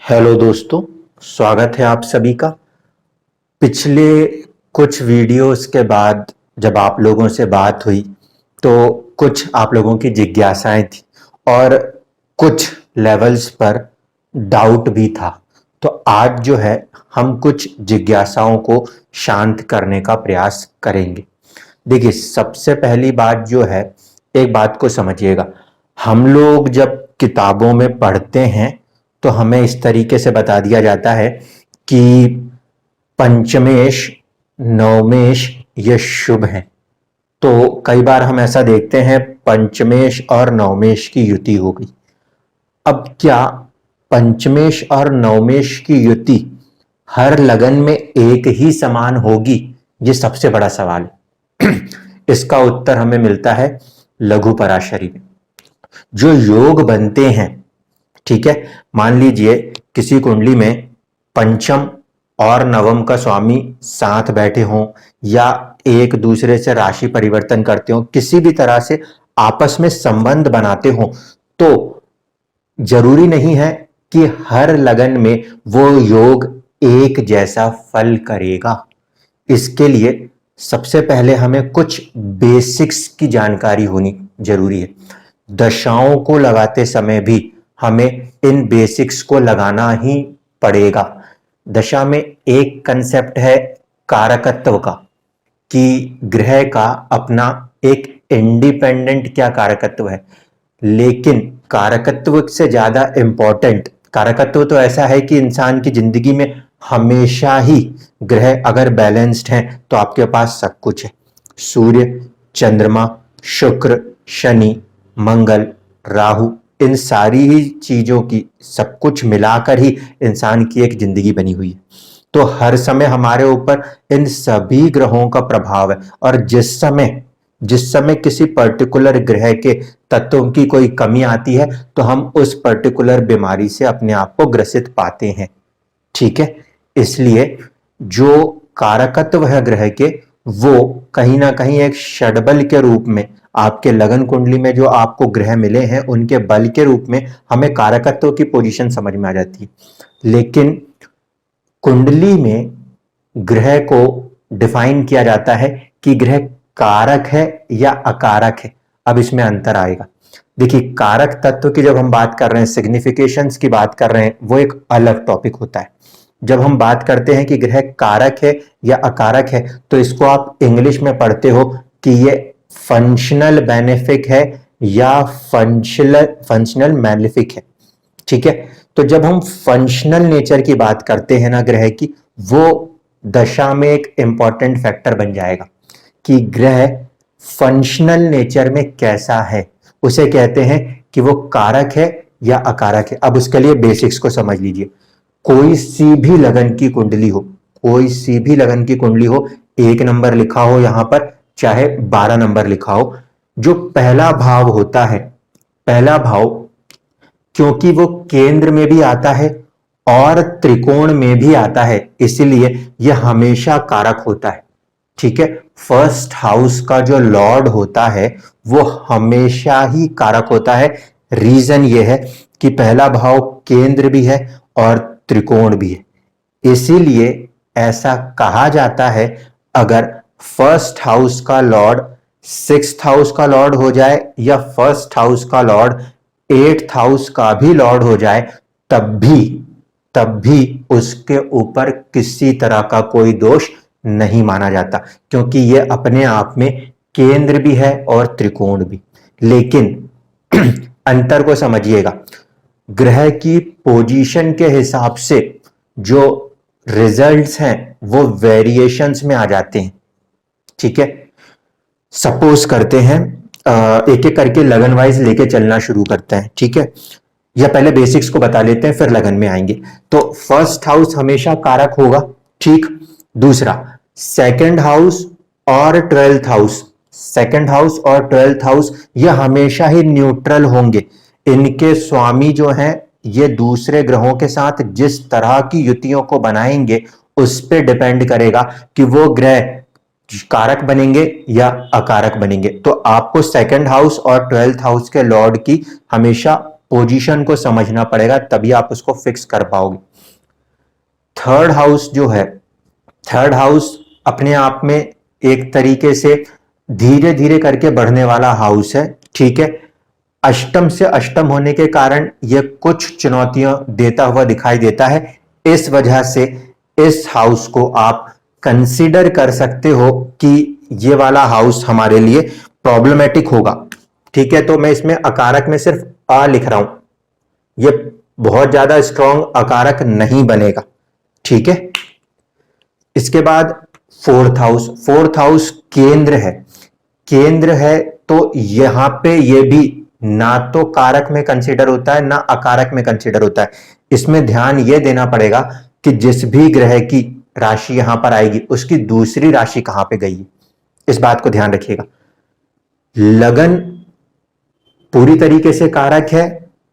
Hello दोस्तों, स्वागत है आप सभी का। पिछले कुछ वीडियोस के बाद जब आप लोगों से बात हुई तो कुछ आप लोगों की जिज्ञासाएं थी और कुछ लेवल्स पर डाउट भी था। तो आज जो है हम कुछ जिज्ञासाओं को शांत करने का प्रयास करेंगे। देखिए, सबसे पहली बात जो है, एक बात को समझिएगा। हम लोग जब किताबों में पढ़ते हैं तो हमें इस तरीके से बता दिया जाता है कि पंचमेश नवमेश ये शुभ हैं। तो कई बार हम ऐसा देखते हैं पंचमेश और नवमेश की युति हो गई। अब क्या पंचमेश और नवमेश की युति हर लगन में एक ही समान होगी? ये सबसे बड़ा सवाल है। इसका उत्तर हमें मिलता है लघु पराशरी में। जो योग बनते हैं, ठीक है, मान लीजिए किसी कुंडली में पंचम और नवम का स्वामी साथ बैठे हों या एक दूसरे से राशि परिवर्तन करते हो, किसी भी तरह से आपस में संबंध बनाते हो, तो जरूरी नहीं है कि हर लगन में वो योग एक जैसा फल करेगा। इसके लिए सबसे पहले हमें कुछ बेसिक्स की जानकारी होनी जरूरी है। दशाओं को लगाते समय भी हमें इन बेसिक्स को लगाना ही पड़ेगा। दशा में एक कंसेप्ट है कारकत्व का, कि ग्रह का अपना एक इंडिपेंडेंट क्या कारकत्व है, लेकिन कारकत्व से ज्यादा इंपॉर्टेंट कारकत्व तो ऐसा है कि इंसान की जिंदगी में हमेशा ही ग्रह अगर बैलेंस्ड हैं तो आपके पास सब कुछ है। सूर्य, चंद्रमा, शुक्र, शनि, मंगल, राहु, इन सारी ही चीजों की सब कुछ मिलाकर ही इंसान की एक जिंदगी बनी हुई है। तो हर समय हमारे ऊपर इन सभी ग्रहों का प्रभाव है, और जिस समय किसी पर्टिकुलर ग्रह के तत्वों की कोई कमी आती है तो हम उस पर्टिकुलर बीमारी से अपने आप को ग्रसित पाते हैं। ठीक है, इसलिए जो कारकत्व है ग्रह के, वो कहीं ना कहीं एक षडबल के रूप में आपके लगन कुंडली में जो आपको ग्रह मिले हैं उनके बल के रूप में हमें कारकत्व की पोजीशन समझ में आ जाती है। लेकिन कुंडली में ग्रह को डिफाइन किया जाता है कि ग्रह कारक है या अकारक है। अब इसमें अंतर आएगा। देखिए, कारक तत्व की जब हम बात कर रहे हैं, सिग्निफिकेशंस की बात कर रहे हैं, वो एक अलग टॉपिक होता है। जब हम बात करते हैं कि ग्रह कारक है या अकारक है, तो इसको आप इंग्लिश में पढ़ते हो कि ये फंक्शनल बेनिफिक है या फंक्शनल मैलिफिक है। ठीक है, तो जब हम फंक्शनल नेचर की बात करते हैं ना ग्रह की, वो दशा में एक इंपॉर्टेंट फैक्टर बन जाएगा कि ग्रह फंक्शनल नेचर में कैसा है। उसे कहते हैं कि वो कारक है या अकारक है। अब उसके लिए बेसिक्स को समझ लीजिए। कोई सी भी लगन की कुंडली हो, कोई सी भी लगन की कुंडली हो, 1 नंबर लिखा हो यहां पर, चाहे 12 नंबर लिखा हो, जो पहला भाव होता है, पहला भाव, क्योंकि वो केंद्र में भी आता है और त्रिकोण में भी आता है, इसलिए यह हमेशा कारक होता है। ठीक है, फर्स्ट हाउस का जो लॉर्ड होता है वो हमेशा ही कारक होता है। रीजन ये है कि पहला भाव केंद्र भी है और त्रिकोण भी है। इसीलिए ऐसा कहा जाता है, अगर फर्स्ट हाउस का लॉर्ड 6th हाउस का लॉर्ड हो जाए या फर्स्ट हाउस का लॉर्ड 8th हाउस का भी लॉर्ड हो जाए, तब भी उसके ऊपर किसी तरह का कोई दोष नहीं माना जाता, क्योंकि यह अपने आप में केंद्र भी है और त्रिकोण भी। लेकिन अंतर को समझिएगा। ग्रह की पोजीशन के हिसाब से जो रिजल्ट्स हैं वो वेरिएशंस में आ जाते हैं। ठीक है, सपोज करते हैं, एक एक करके लगन वाइज लेके चलना शुरू करते हैं। ठीक है, या पहले बेसिक्स को बता लेते हैं फिर लगन में आएंगे। तो फर्स्ट हाउस हमेशा कारक होगा। ठीक, दूसरा सेकंड हाउस और 12th हाउस, सेकंड हाउस और 12th हाउस ये हमेशा ही न्यूट्रल होंगे। इनके स्वामी जो हैं ये दूसरे ग्रहों के साथ जिस तरह की युतियों को बनाएंगे उस पर डिपेंड करेगा कि वो ग्रह कारक बनेंगे या अकारक बनेंगे। तो आपको सेकंड हाउस और 12th हाउस के लॉर्ड की हमेशा पोजीशन को समझना पड़ेगा, तभी आप उसको फिक्स कर पाओगे। थर्ड हाउस जो है, थर्ड हाउस अपने आप में एक तरीके से धीरे धीरे करके बढ़ने वाला हाउस है, ठीक है। अष्टम से अष्टम होने के कारण यह कुछ चुनौतियां देता हुआ दिखाई देता है। इस वजह से इस हाउस को आप कंसीडर कर सकते हो कि ये वाला हाउस हमारे लिए प्रॉब्लमेटिक होगा, ठीक है। तो मैं इसमें अकारक में सिर्फ आ लिख रहा हूं, ये बहुत ज्यादा स्ट्रॉन्ग अकारक नहीं बनेगा, ठीक है। इसके बाद फोर्थ हाउस, फोर्थ हाउस केंद्र है, केंद्र है तो यहां पे ये भी ना तो कारक में कंसीडर होता है ना अकारक में कंसीडर होता है। इसमें ध्यान यह देना पड़ेगा कि जिस भी ग्रह की राशि यहां पर आएगी उसकी दूसरी राशि कहां पे गई है, इस बात को ध्यान रखिएगा। लगन पूरी तरीके से कारक है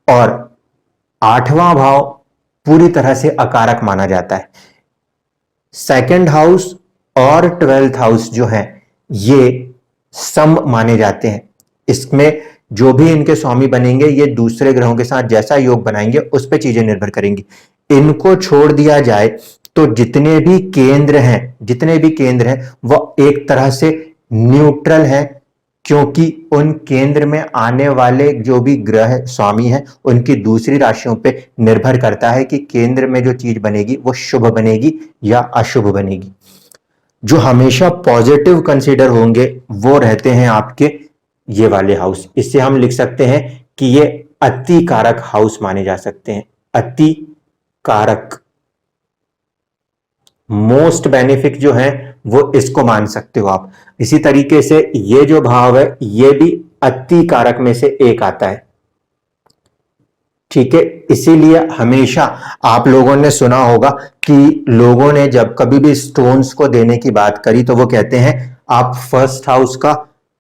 और आठवां भाव पूरी तरह से अकारक माना जाता है। सेकंड हाउस और 12th हाउस जो है ये सम माने जाते हैं। इसमें जो भी इनके स्वामी बनेंगे ये दूसरे ग्रहों के साथ जैसा योग बनाएंगे उस पर चीजें निर्भर करेंगी। इनको छोड़ दिया जाए तो जितने भी केंद्र हैं, जितने भी केंद्र हैं वो एक तरह से न्यूट्रल हैं, क्योंकि उन केंद्र में आने वाले जो भी ग्रह स्वामी हैं उनकी दूसरी राशियों पे निर्भर करता है कि केंद्र में जो चीज बनेगी वो शुभ बनेगी या अशुभ बनेगी। जो हमेशा पॉजिटिव कंसीडर होंगे वो रहते हैं आपके ये वाले हाउस। इससे हम लिख सकते हैं कि ये अति कारक हाउस माने जा सकते हैं, अति कारक। मोस्ट बेनिफिक जो है वो इसको मान सकते हो आप। इसी तरीके से ये जो भाव है ये भी अति कारक में से एक आता है, ठीक है। इसीलिए हमेशा आप लोगों ने सुना होगा कि लोगों ने जब कभी भी स्टोन्स को देने की बात करी तो वो कहते हैं आप फर्स्ट हाउस का,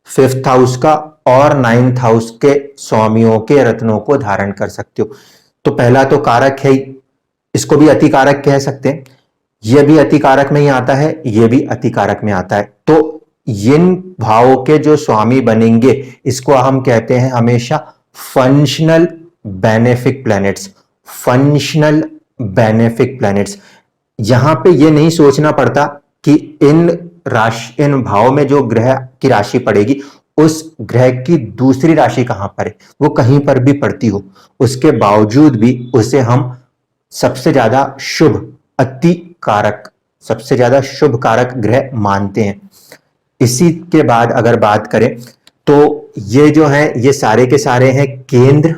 फिफ्थ हाउस का और 9th हाउस के स्वामियों के रत्नों को धारण कर सकते हो। तो पहला तो कारक है, इसको भी अति कारक कह सकते हैं। यह भी अति कारक में ही आता है, यह भी अति कारक में आता है। तो इन भावों के जो स्वामी बनेंगे इसको हम कहते हैं हमेशा functional benefic planets, functional benefic planets. यहां पे ये नहीं सोचना पड़ता कि इन भाव में जो ग्रह की राशि पड़ेगी उस ग्रह की दूसरी राशि कहां पर है, वो कहीं पर भी पड़ती हो उसके बावजूद भी उसे हम सबसे ज्यादा शुभ, अति कारक, सबसे ज्यादा शुभ कारक ग्रह मानते हैं। इसी के बाद अगर बात करें तो ये जो है ये सारे के सारे हैं केंद्र,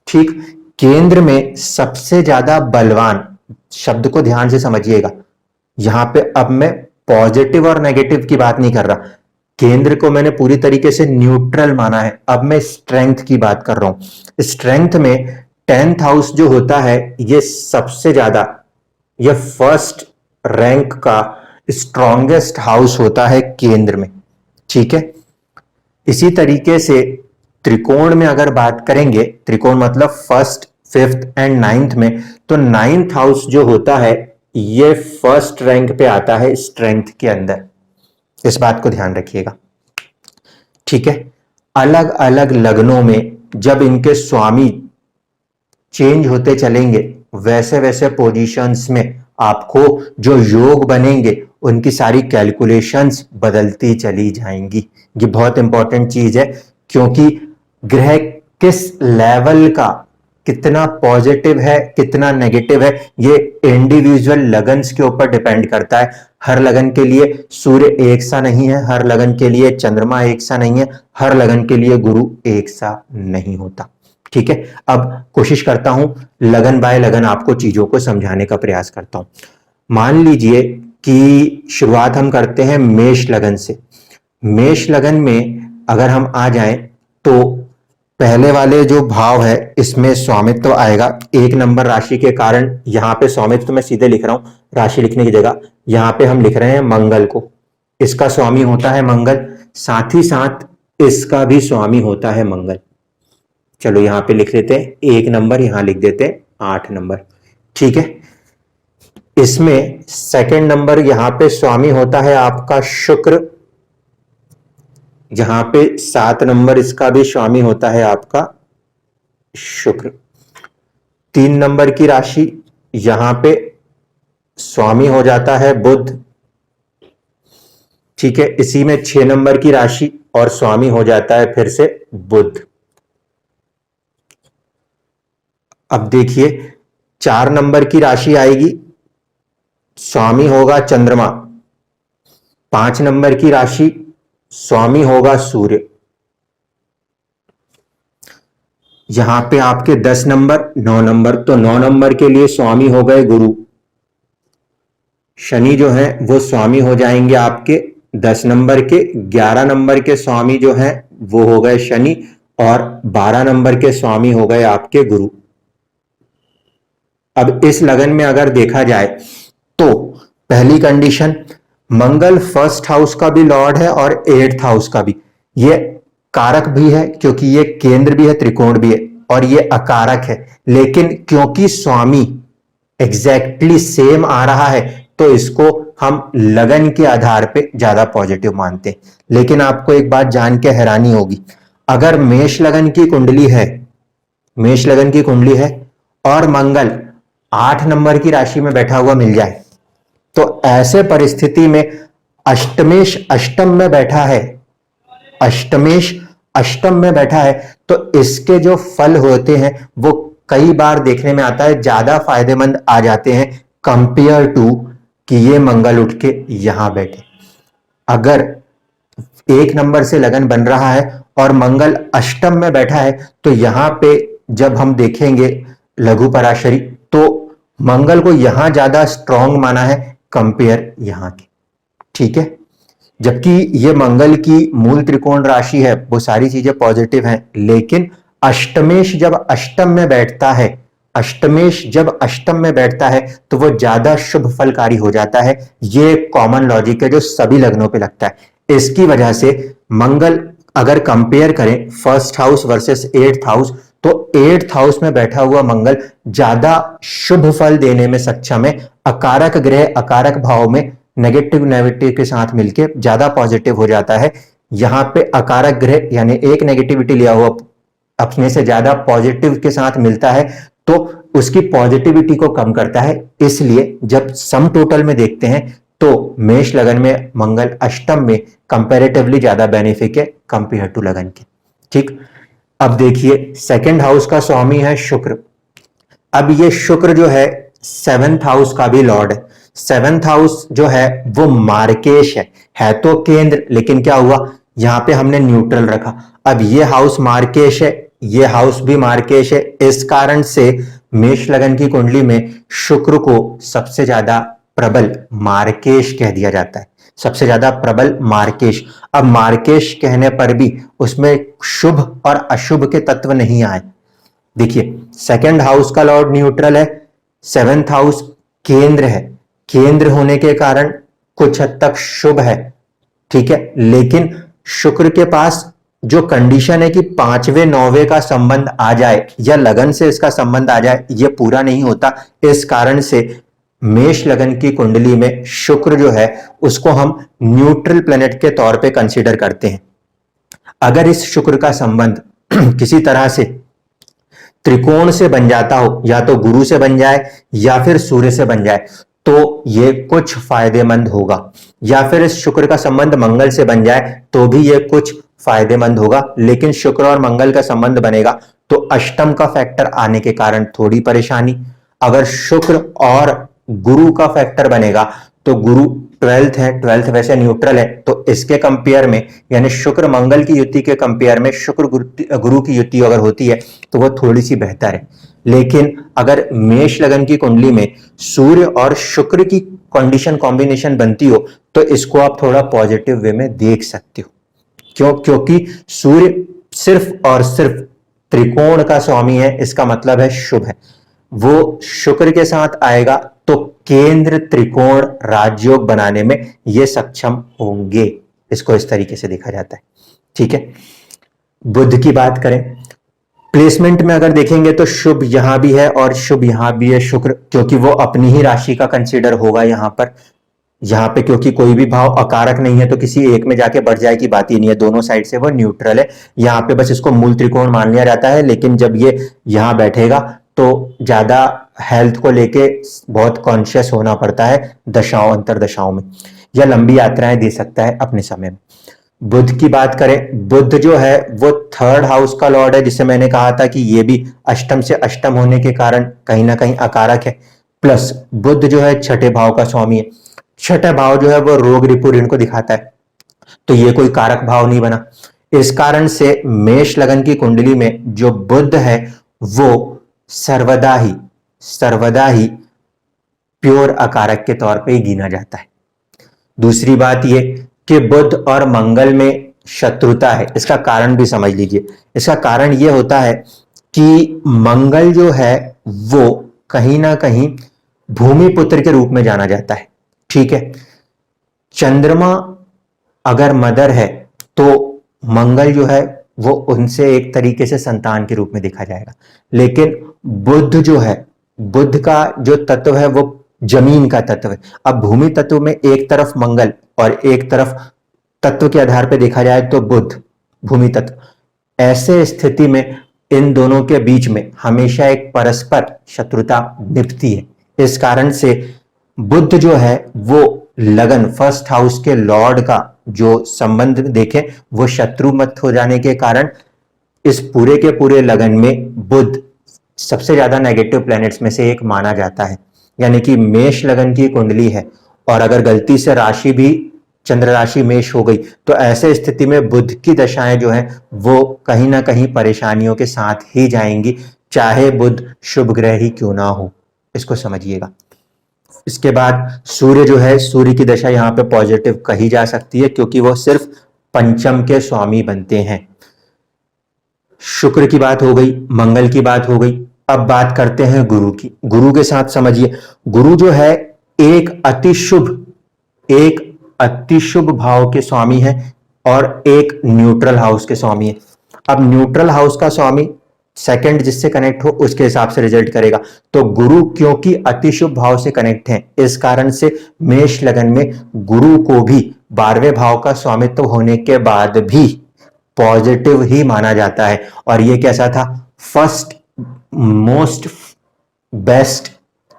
ठीक। केंद्र में सबसे ज्यादा बलवान, शब्द को ध्यान से समझिएगा, यहां पे अब मैं पॉजिटिव और नेगेटिव की बात नहीं कर रहा, केंद्र को मैंने पूरी तरीके से न्यूट्रल माना है। अब मैं स्ट्रेंथ की बात कर रहा हूं। स्ट्रेंथ में 10th हाउस जो होता है ये सबसे ज्यादा, ये फर्स्ट रैंक का स्ट्रॉन्गेस्ट हाउस होता है केंद्र में, ठीक है। इसी तरीके से त्रिकोण में अगर बात करेंगे, त्रिकोण मतलब फर्स्ट, फिफ्थ एंड 9th में, तो 9th हाउस जो होता है ये फर्स्ट रैंक पे आता है स्ट्रेंथ के अंदर। इस बात को ध्यान रखिएगा, ठीक है। अलग अलग लग्नों में जब इनके स्वामी चेंज होते चलेंगे वैसे वैसे पोजीशंस में आपको जो योग बनेंगे उनकी सारी कैलकुलेशंस बदलती चली जाएंगी। ये बहुत इंपॉर्टेंट चीज है, क्योंकि ग्रह किस लेवल का, कितना पॉजिटिव है कितना नेगेटिव है, ये इंडिविजुअल लगन्स के ऊपर डिपेंड करता है। हर लगन के लिए सूर्य एक सा नहीं है, हर लगन के लिए चंद्रमा एक सा नहीं है, हर लगन के लिए गुरु एक सा नहीं होता, ठीक है। अब कोशिश करता हूं लगन बाय लगन आपको चीजों को समझाने का प्रयास करता हूं। मान लीजिए कि शुरुआत हम करते हैं मेष लगन से। मेष लगन में अगर हम आ जाएं तो पहले वाले जो भाव है इसमें स्वामित्व तो आएगा। 1 नंबर राशि के कारण यहां पे स्वामित्व तो मैं सीधे लिख रहा हूं, राशि लिखने की जगह यहां पे हम लिख रहे हैं मंगल को। इसका स्वामी होता है मंगल, साथ ही साथ इसका भी स्वामी होता है मंगल। चलो यहां पे लिख लेते हैं 1 नंबर, यहां लिख देते हैं 8 नंबर, ठीक है। इसमें सेकंड नंबर यहां पे स्वामी होता है आपका शुक्र, जहां पे 7 नंबर इसका भी स्वामी होता है आपका शुक्र। 3 नंबर की राशि यहां पे स्वामी हो जाता है बुध, ठीक है। इसी में 6 नंबर की राशि और स्वामी हो जाता है फिर से बुध। अब देखिए 4 नंबर की राशि आएगी, स्वामी होगा चंद्रमा। 5 नंबर की राशि स्वामी होगा सूर्य। यहां पे आपके 10 नंबर 9 नंबर, तो 9 नंबर के लिए स्वामी हो गए गुरु। शनि जो है वो स्वामी हो जाएंगे आपके 10 नंबर के। 11 नंबर के स्वामी जो है वो हो गए शनि, और 12 नंबर के स्वामी हो गए आपके गुरु। अब इस लगन में अगर देखा जाए तो पहली कंडीशन, मंगल फर्स्ट हाउस का भी लॉर्ड है और 8th हाउस का भी। ये कारक भी है क्योंकि ये केंद्र भी है, त्रिकोण भी है, और ये अकारक है। लेकिन क्योंकि स्वामी एग्जैक्टली सेम आ रहा है तो इसको हम लगन के आधार पे ज्यादा पॉजिटिव मानते हैं। लेकिन आपको एक बात जान के हैरानी होगी, अगर मेष लगन की कुंडली है, मेष लगन की कुंडली है और मंगल 8 नंबर की राशि में बैठा हुआ मिल जाए, तो ऐसे परिस्थिति में अष्टमेश अष्टम में बैठा है, अष्टमेश अष्टम में बैठा है, तो इसके जो फल होते हैं वो कई बार देखने में आता है ज्यादा फायदेमंद आ जाते हैं कंपेयर टू कि ये मंगल उठ के यहां बैठे। अगर 1 नंबर से लगन बन रहा है और मंगल अष्टम में बैठा है तो यहां पे जब हम देखेंगे लघु पराशरी, तो मंगल को यहां ज्यादा स्ट्रांग माना है कंपेयर यहां के, ठीक है। जबकि ये मंगल की मूल त्रिकोण राशि है, वो सारी चीजें पॉजिटिव हैं, लेकिन अष्टमेश जब अष्टम में बैठता है, अष्टमेश जब अष्टम में बैठता है तो वो ज्यादा शुभ फलकारी हो जाता है। ये कॉमन लॉजिक है जो सभी लग्नों पे लगता है। इसकी वजह से मंगल अगर कंपेयर करें first house versus 8th house, तो 8th हाउस में बैठा हुआ मंगल ज्यादा शुभ फल देने में सक्षम है। अकारक ग्रह अकारक भाव में नेगेटिव नेगेटिव के साथ मिलकर ज्यादा पॉजिटिव हो जाता है। यहां पे अकारक ग्रह यानी एक नेगेटिविटी लिया हुआ अपने से ज्यादा पॉजिटिव के साथ मिलता है तो उसकी पॉजिटिविटी को कम करता है। इसलिए जब सम टोटल में देखते हैं तो मेष लगन में मंगल अष्टम में कंपैरेटिवली ज्यादा बेनिफिट है कंपेयर टू लगन के, ठीक। अब देखिए 2nd हाउस का स्वामी है शुक्र। अब ये शुक्र जो है 7th हाउस का भी लॉर्ड है। 7th हाउस जो है वो मार्केश है तो केंद्र, लेकिन क्या हुआ यहां पे हमने न्यूट्रल रखा। अब ये हाउस मार्केश है, ये हाउस भी मार्केश है। इस कारण से मेष लगन की कुंडली में शुक्र को सबसे ज्यादा प्रबल मार्केश कह दिया जाता है, सबसे ज्यादा प्रबल मार्केश। अब मार्केश कहने पर भी उसमें शुभ और अशुभ के तत्व नहीं आए। देखिए 2nd हाउस का लॉर्ड न्यूट्रल है, 7th हाउस केंद्र है, केंद्र होने के कारण कुछ हद तक शुभ है, ठीक है। लेकिन शुक्र के पास जो कंडीशन है कि 5वें 9वें का संबंध आ जाए या लगन से इसका संबंध आ जाए, ये पूरा नहीं होता। इस कारण से मेष लगन की कुंडली में शुक्र जो है उसको हम न्यूट्रल प्लेनेट के तौर पे कंसीडर करते हैं। अगर इस शुक्र का संबंध किसी तरह से त्रिकोण से बन जाता हो, या तो गुरु से बन जाए या फिर सूर्य से बन जाए, तो ये कुछ फायदेमंद होगा। या फिर इस शुक्र का संबंध मंगल से बन जाए तो भी ये कुछ फायदेमंद होगा। लेकिन शुक्र और मंगल का संबंध बनेगा तो अष्टम का फैक्टर आने के कारण थोड़ी परेशानी। अगर शुक्र और गुरु का फैक्टर बनेगा तो गुरु 12th है, 12th वैसे न्यूट्रल है, तो इसके कंपेयर में यानी शुक्र मंगल की युति के कंपेयर में शुक्र गुरु की युति अगर होती है तो वह थोड़ी सी बेहतर है। लेकिन अगर मेष लगन की कुंडली में सूर्य और शुक्र की कंडीशन कॉम्बिनेशन बनती हो तो इसको आप थोड़ा पॉजिटिव वे में देख सकते हो। क्यों? क्योंकि सूर्य सिर्फ और सिर्फ त्रिकोण का स्वामी है, इसका मतलब है शुभ है। वो शुक्र के साथ आएगा तो केंद्र त्रिकोण राजयोग बनाने में ये सक्षम होंगे। इसको इस तरीके से देखा जाता है, ठीक है। बुध की बात करें, प्लेसमेंट में अगर देखेंगे तो शुभ यहां भी है और शुभ यहां भी है शुक्र, क्योंकि वो अपनी ही राशि का कंसीडर होगा यहां पर। यहाँ पे क्योंकि कोई भी भाव अकारक नहीं है तो किसी एक में जाके बढ़ जाए की बात ही नहीं है, दोनों साइड से वो न्यूट्रल है। यहाँ पे बस इसको मूल त्रिकोण मान लिया जाता है, लेकिन जब ये यहाँ बैठेगा तो ज्यादा हेल्थ को लेके बहुत कॉन्शियस होना पड़ता है दशाओं अंतर दशाओं में, या लंबी यात्राएं दे सकता है अपने समय में। बुध की बात करें, बुध जो है वो थर्ड हाउस का लॉर्ड है, जिसे मैंने कहा था कि ये भी अष्टम से अष्टम होने के कारण कहीं ना कहीं अकारक है। प्लस बुध जो है छठे भाव का स्वामी है, छठा भाव जो है वो रोग रिपु ऋण को दिखाता है, तो ये कोई कारक भाव नहीं बना। इस कारण से मेष लगन की कुंडली में जो बुध है वो सर्वदा ही प्योर अकारक के तौर पे ही गिना जाता है। दूसरी बात ये कि बुध और मंगल में शत्रुता है, इसका कारण भी समझ लीजिए। इसका कारण ये होता है कि मंगल जो है वो कहीं ना कहीं भूमि पुत्र के रूप में जाना जाता है, ठीक है। चंद्रमा अगर मदर है तो मंगल जो है वो उनसे एक तरीके से संतान के रूप में देखा जाएगा। लेकिन बुध जो है, बुध का जो तत्व है वो जमीन का तत्व है। अब भूमि तत्व में एक तरफ मंगल और एक तरफ तत्व के आधार पर देखा जाए तो बुध भूमि तत्व, ऐसे स्थिति में इन दोनों के बीच में हमेशा एक परस्पर शत्रुता निभती है। इस कारण से बुध जो है वो लगन फर्स्ट हाउस के लॉर्ड का जो संबंध देखें वो शत्रु मत हो जाने के कारण इस पूरे के पूरे लगन में बुध सबसे ज्यादा नेगेटिव प्लैनेट्स में से एक माना जाता है। यानी कि मेष लगन की कुंडली है और अगर गलती से राशि भी चंद्र राशि मेष हो गई तो ऐसे स्थिति में बुध की दशाएं जो हैं वो कहीं ना कहीं परेशानियों के साथ ही जाएंगी, चाहे बुध शुभ ग्रह ही क्यों ना हो, इसको समझिएगा। इसके बाद सूर्य जो है, सूर्य की दशा यहाँ पे पॉजिटिव कही जा सकती है क्योंकि वो सिर्फ पंचम के स्वामी बनते हैं। शुक्र की बात हो गई, मंगल की बात हो गई, अब बात करते हैं गुरु की। गुरु के साथ समझिए, गुरु जो है एक अति शुभ भाव के स्वामी है और एक न्यूट्रल हाउस के स्वामी है। अब न्यूट्रल हाउस का स्वामी सेकंड जिससे कनेक्ट हो उसके हिसाब से रिजल्ट करेगा। तो गुरु क्योंकि अति शुभ भाव से कनेक्ट है, इस कारण से मेष लगन में गुरु को भी 12वें भाव का स्वामित्व होने के बाद भी पॉजिटिव ही माना जाता है। और ये कैसा था? फर्स्ट मोस्ट बेस्ट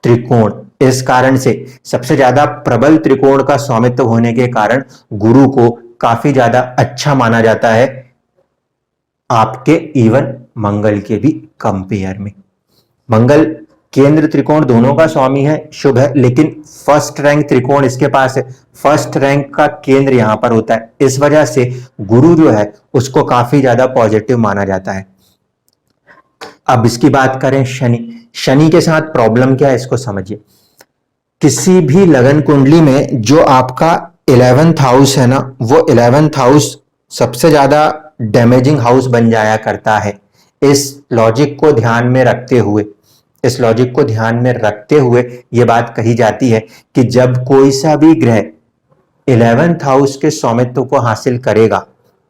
त्रिकोण, इस कारण से सबसे ज्यादा प्रबल त्रिकोण का स्वामित्व होने के कारण गुरु को काफी ज्यादा अच्छा माना जाता है, आपके इवन मंगल के भी कंपेयर में। मंगल केंद्र त्रिकोण दोनों का स्वामी है, शुभ है, लेकिन फर्स्ट रैंक त्रिकोण इसके पास है, फर्स्ट रैंक का केंद्र यहां पर होता है। इस वजह से गुरु जो है उसको काफी ज्यादा पॉजिटिव माना जाता है। अब इसकी बात करें शनि, शनि के साथ प्रॉब्लम क्या है इसको समझिए। किसी भी लगन कुंडली में जो आपका 11th हाउस है ना, वो 11th हाउस सबसे ज्यादा डैमेजिंग हाउस बन जाया करता है। इस लॉजिक को ध्यान में रखते हुए यह बात कही जाती है कि जब कोई सा भी ग्रह 11th हाउस के स्वामित्व को हासिल करेगा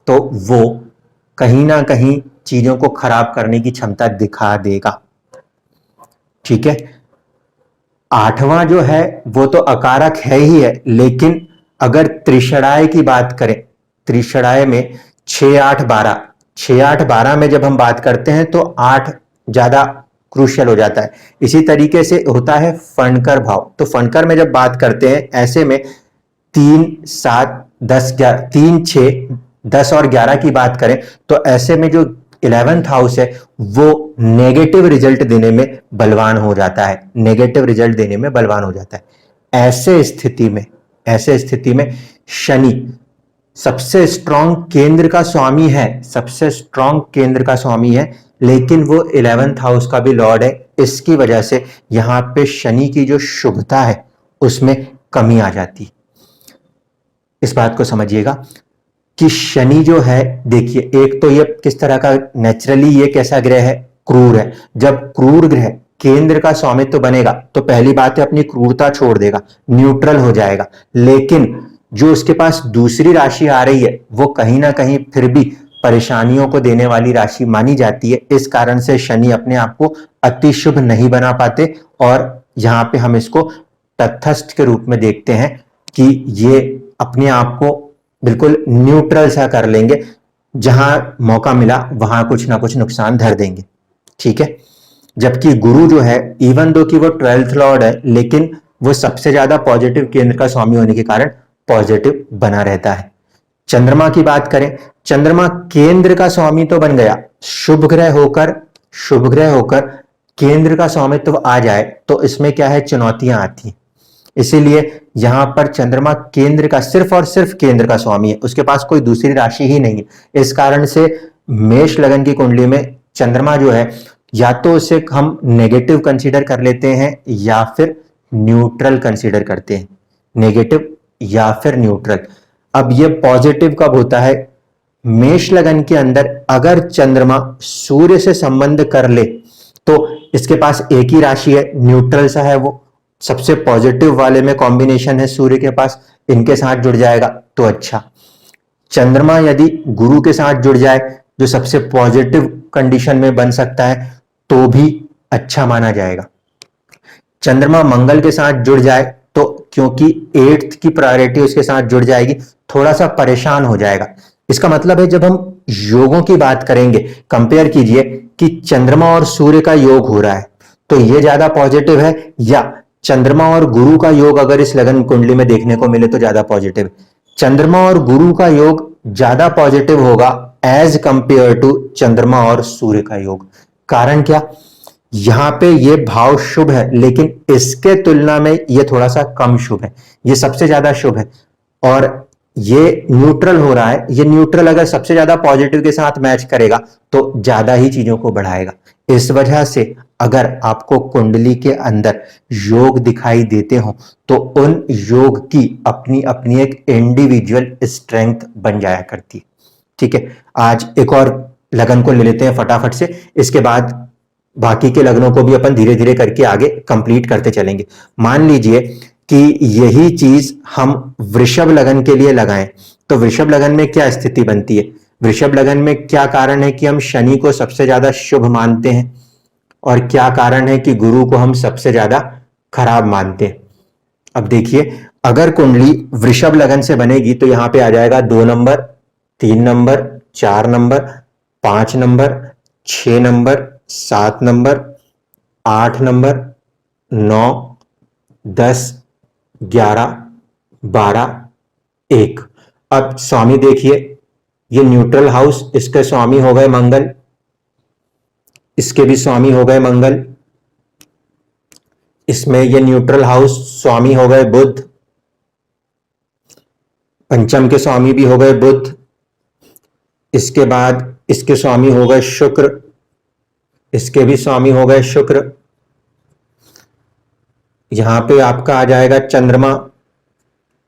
तो वो कहीं ना कहीं चीजों को खराब करने की क्षमता दिखा देगा, ठीक है। 8वां जो है वो तो अकारक है ही है, लेकिन अगर त्रिषणाय की बात करें, त्रिषणाय में 6 8 12 में जब हम बात करते हैं तो 8 ज्यादा क्रूशियल हो जाता है। इसी तरीके से होता है फणकर भाव, तो फणकर में जब बात करते हैं ऐसे में 3 7 10 3 6 10 और 11 की बात करें तो ऐसे में जो 11th हाउस है वो नेगेटिव रिजल्ट देने में बलवान हो जाता है, ऐसे स्थिति में शनि सबसे स्ट्रॉन्ग केंद्र का स्वामी है, लेकिन वो 11th हाउस का भी लॉर्ड है। इसकी वजह से यहां पे शनि की जो शुभता है उसमें कमी आ जाती है। इस बात को समझिएगा कि शनि जो है, देखिए एक तो ये किस तरह का नेचुरली ये कैसा ग्रह है, क्रूर है। जब क्रूर ग्रह केंद्र का स्वामित्व बनेगा तो पहली बात है अपनी क्रूरता छोड़ देगा, न्यूट्रल हो जाएगा। लेकिन जो उसके पास दूसरी राशि आ रही है वो कहीं ना कहीं फिर भी परेशानियों को देने वाली राशि मानी जाती है। इस कारण से शनि अपने आप को अति शुभ नहीं बना पाते और यहां पे हम इसको तटस्थ के रूप में देखते हैं कि ये अपने आप को बिल्कुल न्यूट्रल सा कर लेंगे, जहां मौका मिला वहां कुछ ना कुछ नुकसान धर देंगे, ठीक है। जबकि गुरु जो है, इवन दो कि वो 12th लॉर्ड है, लेकिन वो सबसे ज्यादा पॉजिटिव केंद्र का स्वामी होने के कारण पॉजिटिव बना रहता है। चंद्रमा की बात करें, चंद्रमा केंद्र का स्वामी तो बन गया, शुभ ग्रह होकर केंद्र का स्वामित्व आ जाए तो इसमें क्या है, चुनौतियां आती हैं। इसीलिए यहां पर चंद्रमा केंद्र का, सिर्फ और सिर्फ केंद्र का स्वामी है, उसके पास कोई दूसरी राशि ही नहीं है। इस कारण से मेष लगन की कुंडली में चंद्रमा जो है, या तो उसे हम नेगेटिव कंसीडर कर लेते हैं या फिर न्यूट्रल कंसीडर करते हैं, नेगेटिव या फिर न्यूट्रल। अब ये पॉजिटिव कब होता है, मेष लगन के अंदर अगर चंद्रमा सूर्य से संबंध कर ले तो इसके पास एक ही राशि है, न्यूट्रल सा है, वो सबसे पॉजिटिव वाले में कॉम्बिनेशन है सूर्य के पास, इनके साथ जुड़ जाएगा तो अच्छा। चंद्रमा यदि गुरु के साथ जुड़ जाए, जो सबसे पॉजिटिव कंडीशन में बन सकता है, तो भी अच्छा माना जाएगा। चंद्रमा मंगल के साथ जुड़ जाए तो, क्योंकि 8th की प्रायोरिटी उसके साथ जुड़ जाएगी, थोड़ा सा परेशान हो जाएगा। इसका मतलब है जब हम योगों की बात करेंगे, कंपेयर कीजिए कि चंद्रमा और सूर्य का योग हो रहा है तो ये ज्यादा पॉजिटिव है, या चंद्रमा और गुरु का योग अगर इस लगन कुंडली में देखने को मिले तो ज्यादा पॉजिटिव है। चंद्रमा और गुरु का योग ज्यादा पॉजिटिव होगा एज कंपेयर टू चंद्रमा और सूर्य का योग। कारण क्या, यहां पे ये भाव शुभ है, लेकिन इसके तुलना में ये थोड़ा सा कम शुभ है, ये सबसे ज्यादा शुभ है। और ये न्यूट्रल हो रहा है, ये न्यूट्रल अगर सबसे ज्यादा पॉजिटिव के साथ मैच करेगा तो ज्यादा ही चीजों को बढ़ाएगा। इस वजह से अगर आपको कुंडली के अंदर योग दिखाई देते हो तो उन योग की अपनी अपनी एक इंडिविजुअल स्ट्रेंथ बन जाया करती है, ठीक है। आज एक और लगन को ले लेते हैं फटाफट से, इसके बाद बाकी के लग्नों को भी अपन धीरे धीरे करके आगे कंप्लीट करते चलेंगे। मान लीजिए कि यही चीज हम वृषभ लगन के लिए लगाएं, तो वृषभ लगन में क्या स्थिति बनती है, वृषभ लगन में क्या कारण है कि हम शनि को सबसे ज्यादा शुभ मानते हैं, और क्या कारण है कि गुरु को हम सबसे ज्यादा खराब मानते हैं। अब देखिए, अगर कुंडली वृषभ लगन से बनेगी तो यहां पे आ जाएगा 2 number, 3 number, 4 number, 5 number, 6 number, 7 number, 8 number, 9, 10, 11, 12, 1। अब स्वामी देखिए, ये न्यूट्रल हाउस, इसके स्वामी हो गए मंगल, इसके भी स्वामी हो गए मंगल, इसमें ये न्यूट्रल हाउस स्वामी हो गए बुध, पंचम के स्वामी भी हो गए बुध, इसके बाद इसके स्वामी हो गए शुक्र, इसके भी स्वामी हो गए शुक्र, यहां पे आपका आ जाएगा चंद्रमा,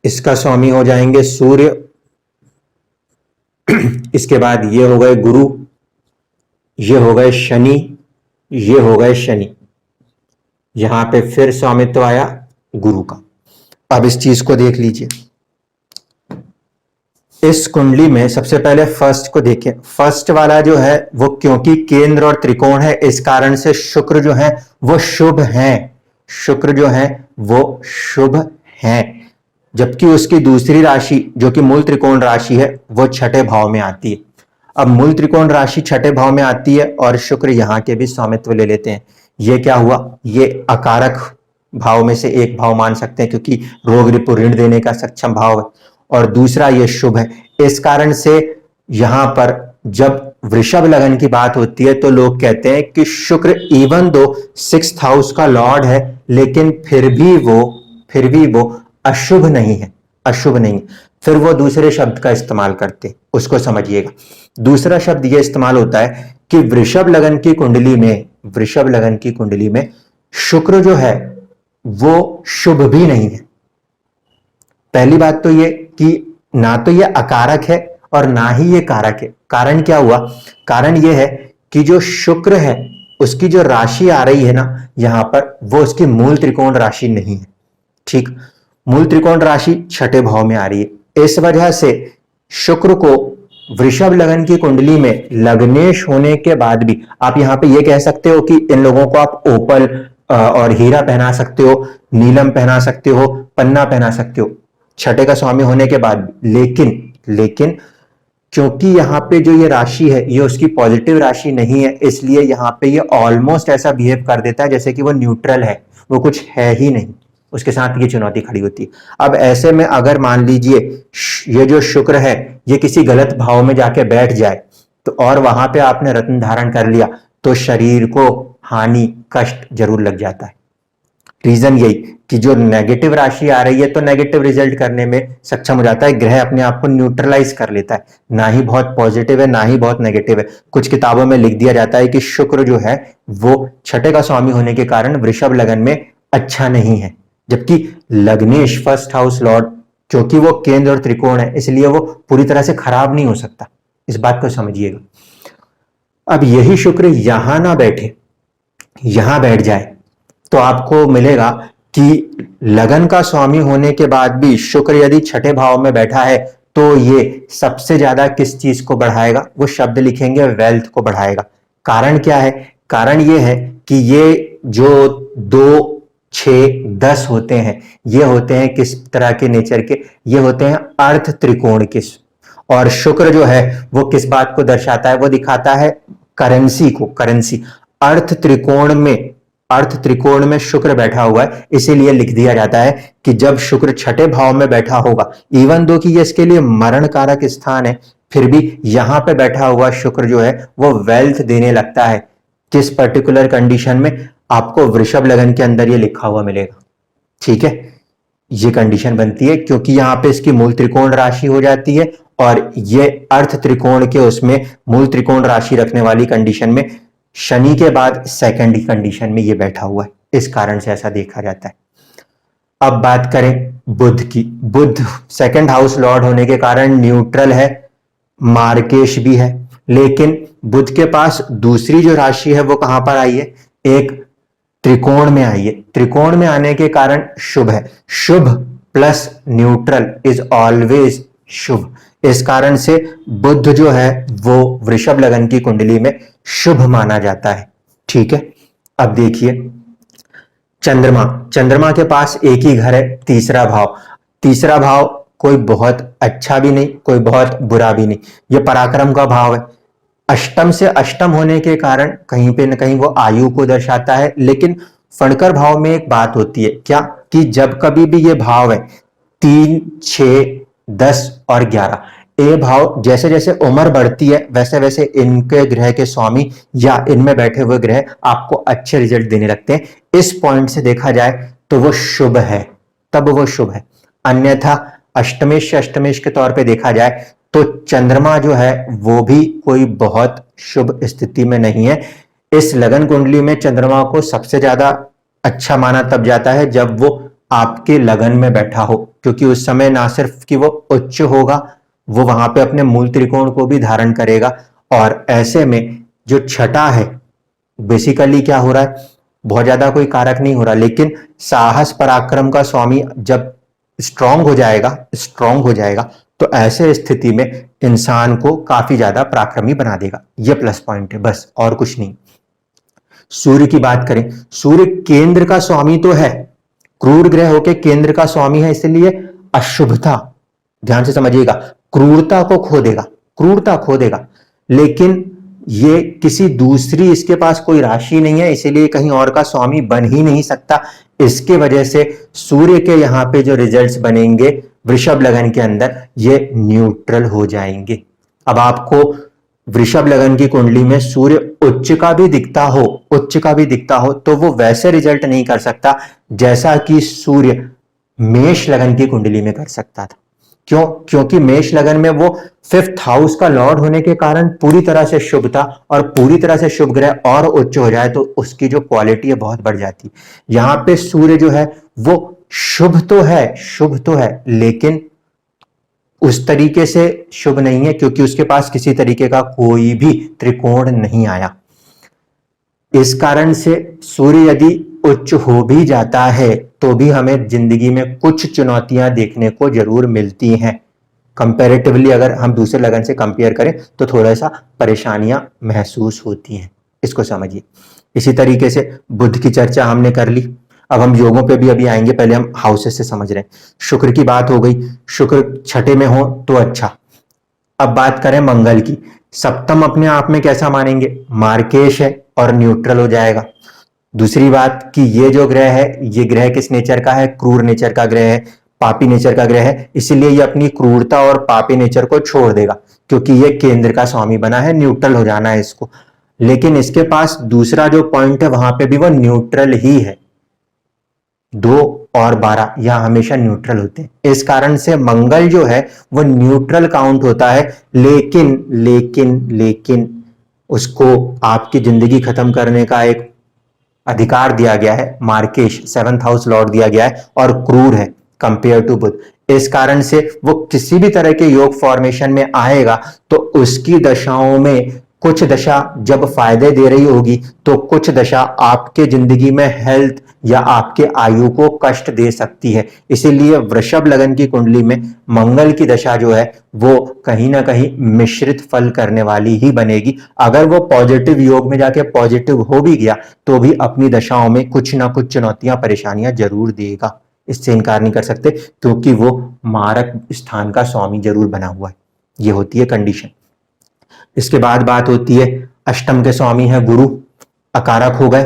इसका स्वामी हो जाएंगे सूर्य, इसके बाद ये हो गए गुरु, ये हो गए शनि, ये हो गए शनि, यहां पे फिर स्वामित्व आया गुरु का। अब इस चीज को देख लीजिए, इस कुंडली में सबसे पहले फर्स्ट को देखें। फर्स्ट वाला जो है वो क्योंकि केंद्र और त्रिकोण है, इस कारण से शुक्र जो है वो शुभ है, शुक्र जो है वो शुभ है। जबकि उसकी दूसरी राशि जो कि मूल त्रिकोण राशि है वो 6ठे भाव में आती है। अब मूल त्रिकोण राशि 6ठे भाव में आती है और शुक्र यहां के भी स्वामित्व ले लेते हैं। ये क्या हुआ, ये अकारक भाव में से एक भाव मान सकते हैं, क्योंकि रोग रिपु ऋण देने का सक्षम भाव है, और दूसरा ये शुभ है। इस कारण से यहां पर जब वृषभ लगन की बात होती है तो लोग कहते हैं कि शुक्र इवन दो 6th हाउस का लॉर्ड है, लेकिन फिर भी वो अशुभ नहीं है, अशुभ नहीं। फिर वो दूसरे शब्द का इस्तेमाल करते, उसको समझिएगा। दूसरा शब्द ये इस्तेमाल होता है कि वृषभ लगन की कुंडली में शुक्र जो है वो शुभ भी नहीं है। पहली बात तो ये कि ना तो ये अकारक है और ना ही ये कारक है। कारण क्या हुआ, कारण ये है कि जो शुक्र है उसकी जो राशि आ रही है ना यहां पर, वो उसकी मूल त्रिकोण राशि नहीं है, ठीक। मूल त्रिकोण राशि 6ठे भाव में आ रही है। इस वजह से शुक्र को वृषभ लगन की कुंडली में लग्नेश होने के बाद भी आप यहां पे ये कह सकते हो कि इन लोगों को आप ओपल और हीरा पहना सकते हो, नीलम पहना सकते हो, पन्ना पहना सकते हो, छठे का स्वामी होने के बाद भी। लेकिन क्योंकि यहाँ पे जो ये राशि है ये उसकी पॉजिटिव राशि नहीं है, इसलिए यहाँ पे ये ऑलमोस्ट ऐसा बिहेव कर देता है जैसे कि वो न्यूट्रल है, वो कुछ है ही नहीं, उसके साथ ये चुनौती खड़ी होती है। अब ऐसे में अगर मान लीजिए ये जो शुक्र है ये किसी गलत भाव में जाके बैठ जाए तो, और वहां पे आपने रत्न धारण कर लिया, तो शरीर को हानि कष्ट जरूर लग जाता है। रीजन यही कि जो नेगेटिव राशि आ रही है तो नेगेटिव रिजल्ट करने में सक्षम हो जाता है, ग्रह अपने आप को न्यूट्रलाइज कर लेता है, ना ही बहुत पॉजिटिव है ना ही बहुत नेगेटिव है। कुछ किताबों में लिख दिया जाता है कि शुक्र जो है वो छठे का स्वामी होने के कारण वृषभ लगन में अच्छा नहीं है, जबकि लग्नेश फर्स्ट हाउस लॉर्ड, क्योंकि वो केंद्र और त्रिकोण है इसलिए वो पूरी तरह से खराब नहीं हो सकता, इस बात को समझिएगा। अब यही शुक्र यहां ना बैठे, यहां बैठ जाए तो आपको मिलेगा कि लगन का स्वामी होने के बाद भी शुक्र यदि छठे भाव में बैठा है तो ये सबसे ज्यादा किस चीज को बढ़ाएगा, वो शब्द लिखेंगे वेल्थ को बढ़ाएगा। कारण क्या है? कारण ये है कि ये जो 2, 6, 10 होते हैं, ये होते हैं किस तरह के नेचर के? ये होते हैं अर्थ त्रिकोण के। और शुक्र जो है वो किस बात को दर्शाता है? वो दिखाता है करेंसी को, करेंसी। अर्थ त्रिकोण में शुक्र बैठा हुआ है, इसीलिए लिख दिया जाता है कि जब शुक्र छठे भाव में बैठा होगा, इवन दो कि ये इसके लिए मरण कारक स्थान है, फिर भी यहां पे बैठा हुआ शुक्र जो है वो वेल्थ देने लगता है। किस पर्टिकुलर कंडीशन में? आपको वृषभ लगन के अंदर ये लिखा हुआ मिलेगा, ठीक है। ये कंडीशन बनती है क्योंकि यहां पे इसकी मूल त्रिकोण राशि हो जाती है और ये अर्थ त्रिकोण के उसमें मूल त्रिकोण राशि रखने वाली कंडीशन में शनि के बाद सेकेंड कंडीशन में ये बैठा हुआ है, इस कारण से ऐसा देखा जाता है। अब बात करें बुध की। बुध सेकंड हाउस लॉर्ड होने के कारण न्यूट्रल है, मार्केश भी है, लेकिन बुध के पास दूसरी जो राशि है वो कहां पर आई है? एक त्रिकोण में आई है। त्रिकोण में आने के कारण शुभ है। शुभ प्लस न्यूट्रल इज ऑलवेज शुभ। इस कारण से बुध जो है वो वृषभ लगन की कुंडली में शुभ माना जाता है, ठीक है। अब देखिए चंद्रमा। चंद्रमा के पास एक ही घर है, तीसरा भाव। तीसरा भाव कोई बहुत अच्छा भी नहीं, कोई बहुत बुरा भी नहीं, ये पराक्रम का भाव है। अष्टम से अष्टम होने के कारण कहीं पे न कहीं वो आयु को दर्शाता है, लेकिन फणकर भाव में एक बात होती है क्या, कि जब कभी भी ये भाव है 3, 6, 10 और 11, ये भाव जैसे जैसे उम्र बढ़ती है वैसे वैसे इनके ग्रह के स्वामी या इनमें बैठे हुए ग्रह आपको अच्छे रिजल्ट देने लगते हैं। इस पॉइंट से देखा जाए तो वो शुभ है, तब वो शुभ है। अन्यथा अष्टमेश से अष्टमेश के तौर पे देखा जाए तो चंद्रमा जो है वो भी कोई बहुत शुभ स्थिति में नहीं है। इस लगन कुंडली में चंद्रमा को सबसे ज्यादा अच्छा माना तब जाता है जब वो आपके लगन में बैठा हो, क्योंकि उस समय ना सिर्फ कि वो उच्च होगा, वो वहां पे अपने मूल त्रिकोण को भी धारण करेगा। और ऐसे में जो छठा है बेसिकली क्या हो रहा है, बहुत ज्यादा कोई कारक नहीं हो रहा, लेकिन साहस पराक्रम का स्वामी जब स्ट्रांग हो जाएगा तो ऐसे स्थिति में इंसान को काफी ज्यादा पराक्रमी बना देगा। यह प्लस पॉइंट है, बस और कुछ नहीं। सूर्य की बात करें, सूर्य केंद्र का स्वामी तो है, क्रूर ग्रह होके केंद्र का स्वामी है, इसलिए अशुभता, ध्यान से समझिएगा, क्रूरता खो देगा, लेकिन ये किसी दूसरी, इसके पास कोई राशि नहीं है, इसीलिए कहीं और का स्वामी बन ही नहीं सकता। इसके वजह से सूर्य के यहां पे जो रिजल्ट्स बनेंगे वृषभ लगन के अंदर, ये न्यूट्रल हो जाएंगे। अब आपको वृषभ लगन की कुंडली में सूर्य उच्च का भी दिखता हो तो वो वैसे रिजल्ट नहीं कर सकता जैसा कि सूर्य मेष लगन की कुंडली में कर सकता था। क्यों? क्योंकि मेष लगन में वो 5th हाउस का लॉर्ड होने के कारण पूरी तरह से शुभ था, और पूरी तरह से शुभ ग्रह और उच्च हो जाए तो उसकी जो क्वालिटी है बहुत बढ़ जाती है। यहां पे सूर्य जो है वो शुभ तो है, लेकिन उस तरीके से शुभ नहीं है क्योंकि उसके पास किसी तरीके का कोई भी त्रिकोण नहीं आया। इस कारण से सूर्य यदि उच्च हो भी जाता है तो भी हमें जिंदगी में कुछ चुनौतियां देखने को जरूर मिलती हैं। कंपैरेटिवली अगर हम दूसरे लगन से कंपेयर करें तो थोड़ा सा परेशानियां महसूस होती हैं, इसको समझिए। इसी तरीके से बुध की चर्चा हमने कर ली। अब हम योगों पे भी अभी आएंगे, पहले हम हाउसेस से समझ रहे हैं। शुक्र की बात हो गई, शुक्र छठे में हो तो अच्छा। अब बात करें मंगल की, सप्तम अपने आप में कैसा मानेंगे, मार्केश है और न्यूट्रल हो जाएगा। दूसरी बात कि ये जो ग्रह है, ये ग्रह किस नेचर का है, क्रूर नेचर का ग्रह है, पापी नेचर का ग्रह है, इसीलिए ये अपनी क्रूरता और पापी नेचर को छोड़ देगा, क्योंकि ये केंद्र का स्वामी बना है, न्यूट्रल हो जाना है इसको। लेकिन इसके पास दूसरा जो पॉइंट है वहां पे भी वो न्यूट्रल ही है, 2 और 12 यह हमेशा न्यूट्रल होते हैं। इस कारण से मंगल जो है वो न्यूट्रल काउंट होता है, लेकिन लेकिन लेकिन उसको आपकी जिंदगी खत्म करने का एक अधिकार दिया गया है, मार्केश 7th हाउस लॉर्ड दिया गया है और क्रूर है कंपेयर टू बुध। इस कारण से वो किसी भी तरह के योग फॉर्मेशन में आएगा तो उसकी दशाओं में कुछ दशा जब फायदे दे रही होगी तो कुछ दशा आपके जिंदगी में हेल्थ या आपके आयु को कष्ट दे सकती है। इसीलिए वृषभ लगन की कुंडली में मंगल की दशा जो है वो कहीं ना कहीं मिश्रित फल करने वाली ही बनेगी। अगर वो पॉजिटिव योग में जाके पॉजिटिव हो भी गया तो भी अपनी दशाओं में कुछ ना कुछ चुनौतियां परेशानियां जरूर देगा, इससे इनकार नहीं कर सकते, क्योंकि वो मारक स्थान का स्वामी जरूर बना हुआ है। ये होती है कंडीशन। इसके बाद बात होती है, अष्टम के स्वामी है गुरु, अकारक हो गए,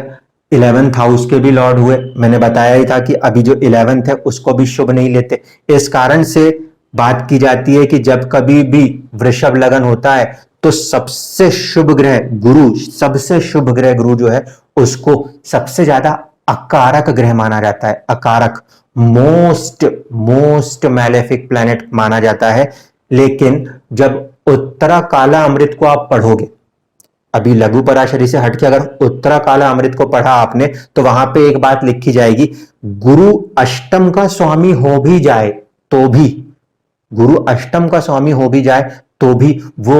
11th हाउस के भी लॉर्ड हुए। मैंने बताया ही था कि अभी जो 11th है उसको भी शुभ नहीं लेते। इस कारण से बात की जाती है कि जब कभी भी वृषभ लगन होता है तो सबसे शुभ ग्रह गुरु, सबसे शुभ ग्रह गुरु जो है उसको सबसे ज्यादा अकारक ग्रह माना जाता है। अकारक मोस्ट मैलेफिक प्लैनेट माना जाता है। लेकिन जब उत्तरा काला अमृत को आप पढ़ोगे, अभी लघु पराशरी से हटके अगर उत्तरा काला अमृत को पढ़ा आपने तो वहां पे एक बात लिखी जाएगी, गुरु अष्टम का स्वामी हो भी जाए तो भी, गुरु अष्टम का स्वामी हो भी जाए तो भी वो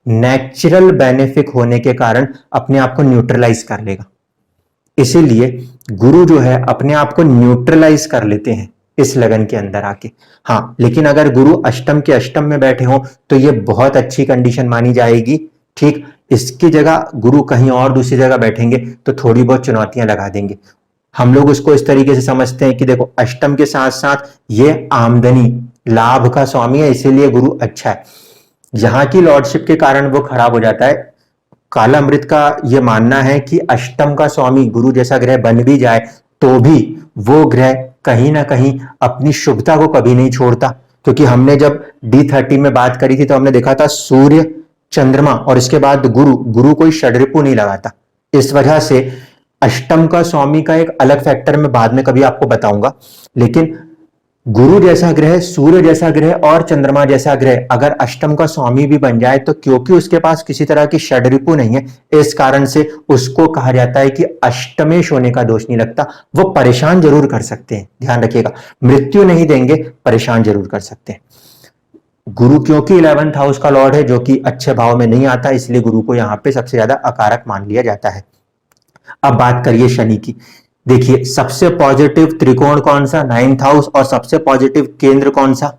नेचुरल बेनिफिक होने के कारण अपने आप को न्यूट्रलाइज कर लेगा। इसीलिए गुरु जो है अपने आप को न्यूट्रलाइज कर लेते हैं इस लगन के अंदर आके। हाँ, लेकिन अगर गुरु अष्टम के अष्टम में बैठे हो तो ये बहुत अच्छी कंडीशन मानी जाएगी। ठीक, इसकी जगह गुरु कहीं और दूसरी जगह बैठेंगे तो थोड़ी बहुत चुनौतियां लगा देंगे। हम लोग उसको इस तरीके से समझते हैं कि देखो अष्टम के साथ साथ ये आमदनी लाभ का स्वामी है, इसीलिए गुरु अच्छा है। यहां की लॉर्डशिप के कारण वो खराब हो जाता है। काला अमृत का यह मानना है कि अष्टम का स्वामी गुरु जैसा ग्रह बन भी जाए तो भी वो ग्रह कहीं ना कहीं अपनी शुभता को कभी नहीं छोड़ता। क्योंकि हमने जब D30 में बात करी थी तो हमने देखा था सूर्य, चंद्रमा और इसके बाद गुरु, गुरु कोई षड्रिपु नहीं लगाता। इस वजह से अष्टम का स्वामी का एक अलग फैक्टर मैं बाद में कभी आपको बताऊंगा। लेकिन गुरु जैसा ग्रह, सूर्य जैसा ग्रह और चंद्रमा जैसा ग्रह अगर अष्टम का स्वामी भी बन जाए तो क्योंकि उसके पास किसी तरह की षड्रिपु नहीं है, इस कारण से उसको कहा जाता है कि अष्टमेश होने का दोष नहीं लगता। वो परेशान जरूर कर सकते हैं, ध्यान रखिएगा, मृत्यु नहीं देंगे, परेशान जरूर कर सकते हैं। गुरु क्योंकि 11th हाउस का लॉर्ड है जो कि अच्छे भाव में नहीं आता, इसलिए गुरु को यहां पे सबसे ज्यादा अकारक मान लिया जाता है। अब बात करिए शनि की। देखिए सबसे पॉजिटिव त्रिकोण कौन सा, 9th हाउस, और सबसे पॉजिटिव केंद्र कौन सा,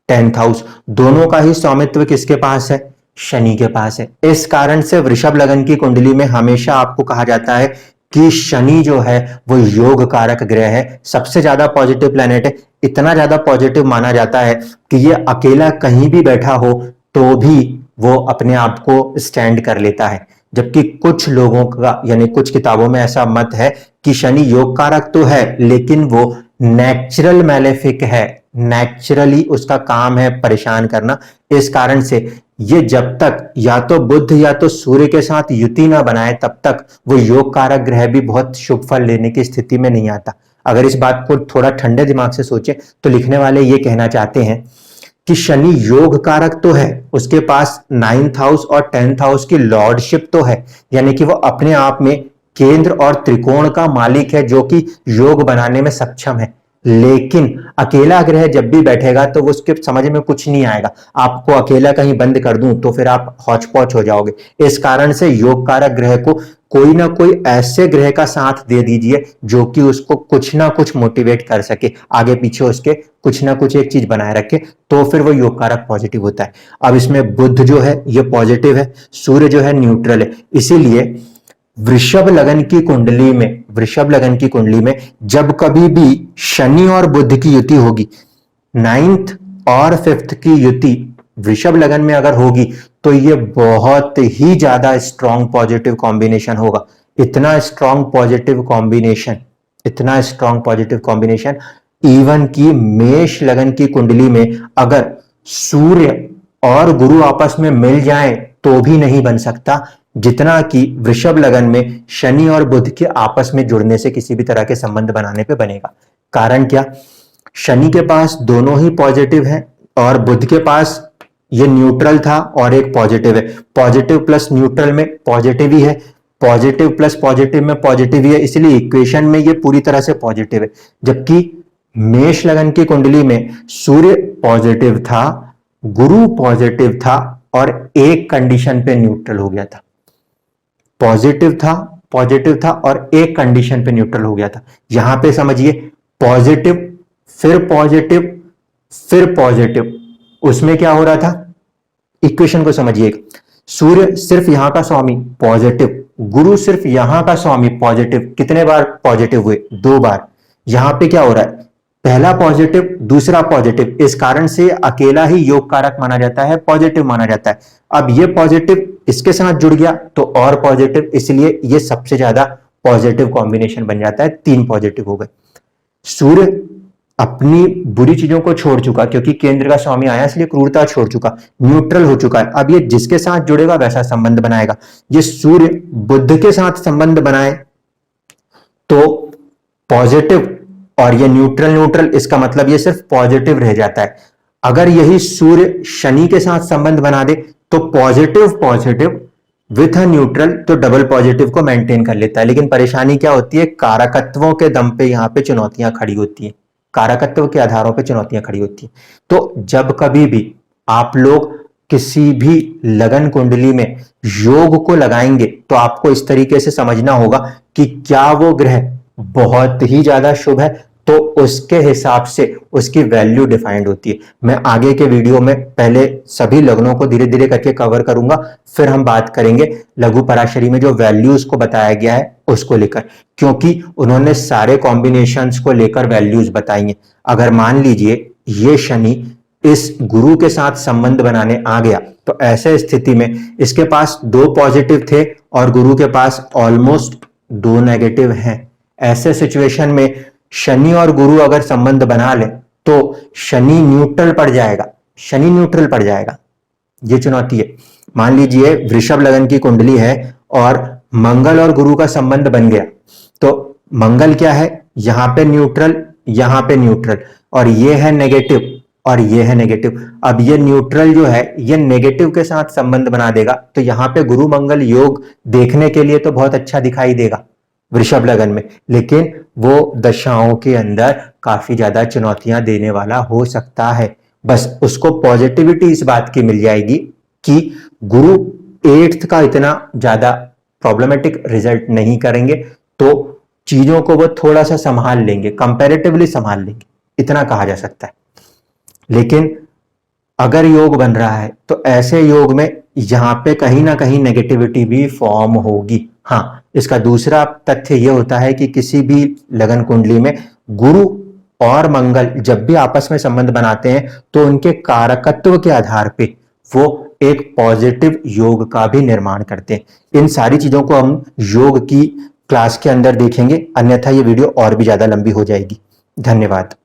10th हाउस। दोनों का ही स्वामित्व किसके पास है, शनि के पास है। इस कारण से वृषभ लगन की कुंडली में हमेशा आपको कहा जाता है कि शनि जो है वो योग कारक ग्रह है, सबसे ज्यादा पॉजिटिव प्लैनेट है। इतना ज्यादा पॉजिटिव माना जाता है कि ये अकेला कहीं भी बैठा हो तो भी वो अपने आप को स्टैंड कर लेता है। जबकि कुछ लोगों का यानी कुछ किताबों में ऐसा मत है कि शनि योग कारक तो है लेकिन वो नेचुरल मैलेफिक है, नेचुरली उसका काम है परेशान करना। इस कारण से ये जब तक या तो बुध या तो सूर्य के साथ युति ना बनाए तब तक वो योग कारक ग्रह भी बहुत शुभ फल लेने की स्थिति में नहीं आता। अगर इस बात को थोड़ा ठंडे दिमाग से सोचें तो लिखने वाले ये कहना चाहते हैं कि शनि योग कारक तो है, उसके पास 9th हाउस और 10th हाउस की लॉर्डशिप तो है, यानी कि वो अपने आप में केंद्र और त्रिकोण का मालिक है जो कि योग बनाने में सक्षम है। लेकिन अकेला ग्रह जब भी बैठेगा तो वो उसके समझ में कुछ नहीं आएगा। आपको अकेला कहीं बंद कर दूं तो फिर आप हौच पौच हो जाओगे। इस कारण से योग कारक ग्रह को कोई ना कोई ऐसे ग्रह का साथ दे दीजिए जो कि उसको कुछ ना कुछ मोटिवेट कर सके, आगे पीछे उसके कुछ ना कुछ एक चीज बनाए रखे, तो फिर वो योग कारक पॉजिटिव होता है। अब इसमें बुध जो है ये पॉजिटिव है, सूर्य जो है न्यूट्रल है। इसीलिए वृषभ लगन की कुंडली में जब कभी भी शनि और बुध की युति होगी, 9th और 5th की युति वृषभ लगन में अगर होगी तो ये बहुत ही ज्यादा स्ट्रॉन्ग पॉजिटिव कॉम्बिनेशन होगा। इतना स्ट्रॉन्ग पॉजिटिव कॉम्बिनेशन इवन की मेष लगन की कुंडली में अगर सूर्य और गुरु आपस में मिल जाएं तो भी नहीं बन सकता, जितना कि वृषभ लगन में शनि और बुध के आपस में जुड़ने से किसी भी तरह के संबंध बनाने पे बनेगा। कारण क्या? शनि के पास दोनों ही पॉजिटिव है और बुध के पास ये न्यूट्रल था और एक पॉजिटिव है। पॉजिटिव प्लस न्यूट्रल में पॉजिटिव ही है, पॉजिटिव प्लस पॉजिटिव में पॉजिटिव ही है, इसलिए इक्वेशन में ये पूरी तरह से पॉजिटिव है। जबकि मेष लगन की कुंडली में सूर्य पॉजिटिव था, गुरु पॉजिटिव था और एक कंडीशन पे न्यूट्रल हो गया था। पॉजिटिव था और एक कंडीशन पे न्यूट्रल हो गया था। यहां पे समझिए, पॉजिटिव फिर पॉजिटिव, उसमें क्या हो रहा था? इक्वेशन को समझिए, सूर्य सिर्फ यहां का स्वामी पॉजिटिव, गुरु सिर्फ यहां का स्वामी पॉजिटिव। कितने बार पॉजिटिव हुए? 2 बार। यहां पे क्या हो रहा है? पहला पॉजिटिव, दूसरा पॉजिटिव, इस कारण से अकेला ही योग कारक माना जाता है, पॉजिटिव माना जाता है। अब ये पॉजिटिव इसके साथ जुड़ गया तो और पॉजिटिव, इसलिए ये सबसे ज्यादा पॉजिटिव कॉम्बिनेशन बन जाता है। 3 पॉजिटिव हो गए। सूर्य अपनी बुरी चीजों को छोड़ चुका क्योंकि केंद्र का स्वामी आया, इसलिए क्रूरता छोड़ चुका, न्यूट्रल हो चुका है। अब ये जिसके साथ जुड़ेगा वैसा संबंध बनाएगा। ये सूर्य बुध के साथ संबंध बनाए तो पॉजिटिव और ये न्यूट्रल, इसका मतलब ये सिर्फ पॉजिटिव रह जाता है। अगर यही सूर्य शनि के साथ संबंध बना दे तो पॉजिटिव विथ अ न्यूट्रल तो डबल पॉजिटिव को मेंटेन कर लेता है। लेकिन परेशानी क्या होती है? कारकत्वों के दम पे यहां पे चुनौतियां खड़ी होती है, कारकत्व के आधारों पे चुनौतियां खड़ी होती है। तो जब कभी भी आप लोग किसी भी लगन कुंडली में योग को लगाएंगे तो आपको इस तरीके से समझना होगा कि क्या वो ग्रह बहुत ही ज्यादा शुभ है तो उसके हिसाब से उसकी वैल्यू डिफाइंड होती है। मैं आगे के वीडियो में पहले सभी लग्नों को धीरे धीरे करके कवर करूंगा, फिर हम बात करेंगे लघु पराशरी में जो वैल्यूज को बताया गया है उसको लेकर, क्योंकि उन्होंने सारे कॉम्बिनेशंस को लेकर वैल्यूज बताई हैं। अगर मान लीजिए ये शनि इस गुरु के साथ संबंध बनाने आ गया तो ऐसे स्थिति में इसके पास 2 पॉजिटिव थे और गुरु के पास ऑलमोस्ट 2 नेगेटिव हैं। ऐसे सिचुएशन में शनि और गुरु अगर संबंध बना ले तो शनि न्यूट्रल पड़ जाएगा, ये चुनौती है। मान लीजिए वृषभ लगन की कुंडली है और मंगल और गुरु का संबंध बन गया तो मंगल क्या है? यहां पे न्यूट्रल और ये है नेगेटिव और ये है नेगेटिव। अब ये न्यूट्रल जो है ये नेगेटिव के साथ संबंध बना देगा तो यहां पे गुरु मंगल योग देखने के लिए तो बहुत अच्छा दिखाई देगा वृषभ लगन में, लेकिन वो दशाओं के अंदर काफी ज्यादा चुनौतियां देने वाला हो सकता है। बस उसको पॉजिटिविटी इस बात की मिल जाएगी कि गुरु 8th का इतना ज्यादा प्रॉब्लमेटिक रिजल्ट नहीं करेंगे तो चीजों को वो थोड़ा सा संभाल लेंगे, कंपैरेटिवली संभाल लेंगे, इतना कहा जा सकता है। लेकिन अगर योग बन रहा है तो ऐसे योग में यहां पे कहीं ना कहीं नेगेटिविटी भी फॉर्म होगी। हाँ, इसका दूसरा तथ्य यह होता है कि किसी भी लगन कुंडली में गुरु और मंगल जब भी आपस में संबंध बनाते हैं तो उनके कारकत्व के आधार पे वो एक पॉजिटिव योग का भी निर्माण करते हैं। इन सारी चीजों को हम योग की क्लास के अंदर देखेंगे, अन्यथा ये वीडियो और भी ज्यादा लंबी हो जाएगी। धन्यवाद।